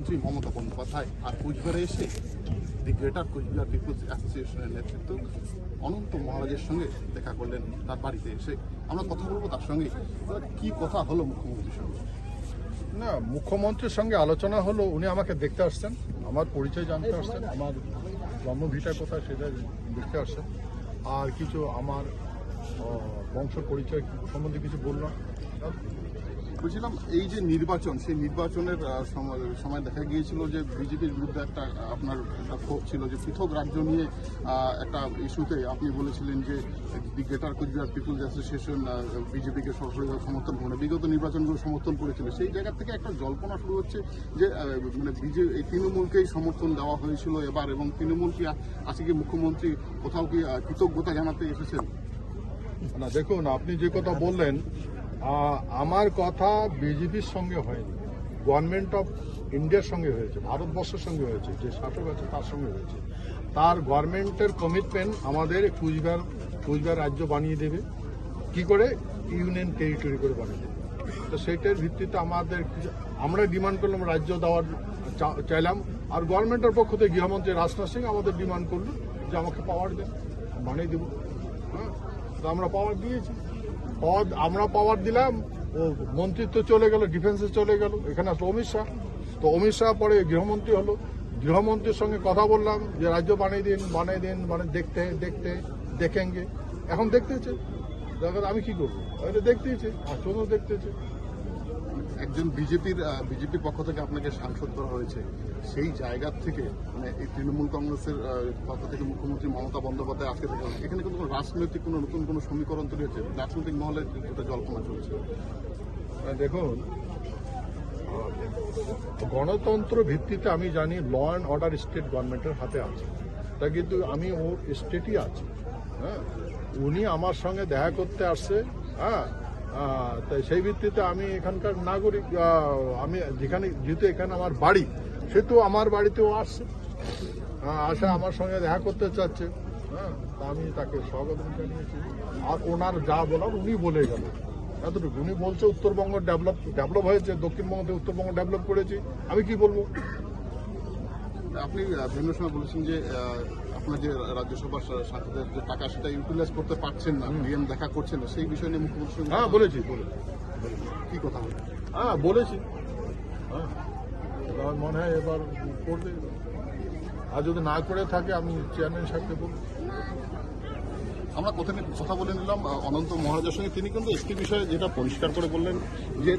শ্রী মমতা বন্দ্যোপাধ্যায় আর কোচবিহারে এসে দি greater Cooch Behar people's অ্যাসোসিয়েশনের নেতৃত্ব অনন্ত মহারাজের সঙ্গে দেখা করলেন তার বাড়িতে এসে। আমরা কথা বলবো তার সঙ্গে, কি কথা হলো মুখ্যমন্ত্রীর সঙ্গে? না, মুখ্যমন্ত্রীর সঙ্গে আলোচনা হলো। উনি আমাকে দেখতে আসছেন, আমার পরিচয় জানতে আসছেন, আমার জন্মভিটা কোথায় সেটা দেখতে আসছেন, আর কিছু আমার বংশ পরিচয় সম্বন্ধে কিছু বললাম। বলছিলাম, এই যে নির্বাচন, সেই নির্বাচনের সময় দেখা গিয়েছিল যে বিজেপির বিরুদ্ধে একটা আপনার একটা ক্ষোভ ছিল যে পৃথক রাজ্য নিয়ে একটা ইস্যুতে আপনি বলেছিলেন যে the greater Cooch Behar peoples association বিজেপিকে সরাসরি সমর্থন করে বিগত নির্বাচনগুলো সমর্থন করেছিল। সেই জায়গা থেকে একটা জল্পনা শুরু হচ্ছে যে মানে এই তৃণমূলকেই সমর্থন দেওয়া হয়েছিল এবার, এবং তৃণমূল কি আজকে মুখ্যমন্ত্রী কোথাও কি কৃতজ্ঞতা জানাতে এসেছেন? না, দেখুন, আপনি যে কথা বললেন, আমার কথা বিজেপির সঙ্গে হয়নি, গভর্নমেন্ট অফ ইন্ডিয়ার সঙ্গে হয়েছে, ভারতবর্ষের সঙ্গে হয়েছে, যে শাসক আছে তার সঙ্গে হয়েছে। তার গভর্নমেন্টের কমিটমেন্ট আমাদের কুচবিহার রাজ্য বানিয়ে দেবে, কি করে ইউনিয়ন টেরিটরি করে বানিয়ে দেবে। তো সেইটার ভিত্তিতে আমরা ডিমান্ড করলাম, রাজ্য দেওয়ার চাইলাম, আর গভর্নমেন্টের পক্ষ থেকে গৃহমন্ত্রী রাজনাথ সিং আমাদের ডিমান্ড করলো যে আমাকে পাওয়ার দেন, বানিয়ে দেবো। হ্যাঁ, তো আমরা পাওয়ার দিয়েছি। আমরা পাওয়ার দিলাম, ও মন্ত্রিত্ব চলে গেল, ডিফেন্সে চলে গেল, এখানে আসলো অমিত শাহ। তো অমিত শাহ পরে গৃহমন্ত্রী হলো, গৃহমন্ত্রীর সঙ্গে কথা বললাম যে রাজ্য বানিয়ে দিন, মানে দেখেঙ্গে। এখন দেখতেছে, আমি কি করবো, দেখতেছে, আর চোখও দেখতেছে। একজন বিজেপির পক্ষ থেকে আপনাকে সাংসদ করা হয়েছে, সেই জায়গা থেকে মানে এই তৃণমূল কংগ্রেসের পক্ষ থেকে মুখ্যমন্ত্রী মমতা বন্দ্যোপাধ্যায় আজকে থেকে এখানে কিন্তু রাজনৈতিক কোনো নতুন কোনো সমীকরণ তৈরি হচ্ছে, রাজনৈতিক মহলে যেটা জল্পনা চলছে। দেখুন, গণতন্ত্র ভিত্তিতে আমি জানি ল অ্যান্ড অর্ডার স্টেট গভর্নমেন্টের হাতে আছে, তা কিন্তু আমি ওর স্টেটই আছি। হ্যাঁ, উনি আমার সঙ্গে দেখা করতে আসছে। হ্যাঁ, তাই সেই ভিত্তিতে আমি এখানকার নাগরিক, আমি যেহেতু এখানে আমার বাড়ি, সেহেতু আমার বাড়িতেও আসছে, আসা আমার সঙ্গে দেখা করতে চাচ্ছে। হ্যাঁ, তা আমি তাকে স্বাগত জানিয়েছি, আর ওনার যা বলার উনি বলে গেল এতটুকু। উনি বলছে উত্তরবঙ্গ ডেভেলপ হয়েছে, দক্ষিণবঙ্গ থেকে উত্তরবঙ্গ ডেভেলপ করেছি, আমি কি বলবো? আপনি বিভিন্ন সময় বলেছেন যে আপনার যে রাজ্যসভার সাংসদের যে টাকা সেটা ইউটিলাইজ করতে পারছেন না, ডিএম দেখা করছেন না, সেই বিষয় নিয়ে মুখ্যমন্ত্রী হ্যাঁ বলেছি। কি কথা বলে? হ্যাঁ বলেছি। হ্যাঁ, আমার মনে হয় এবার করবে, আর যদি না করে থাকে আমি চেয়ারম্যান সাহেবকে বলবো। আমরা কথা বলে নিলাম অনন্ত মহারাজের সঙ্গে। তিনি কিন্তু একটি বিষয়ে যেটা পরিষ্কার করে বললেন যে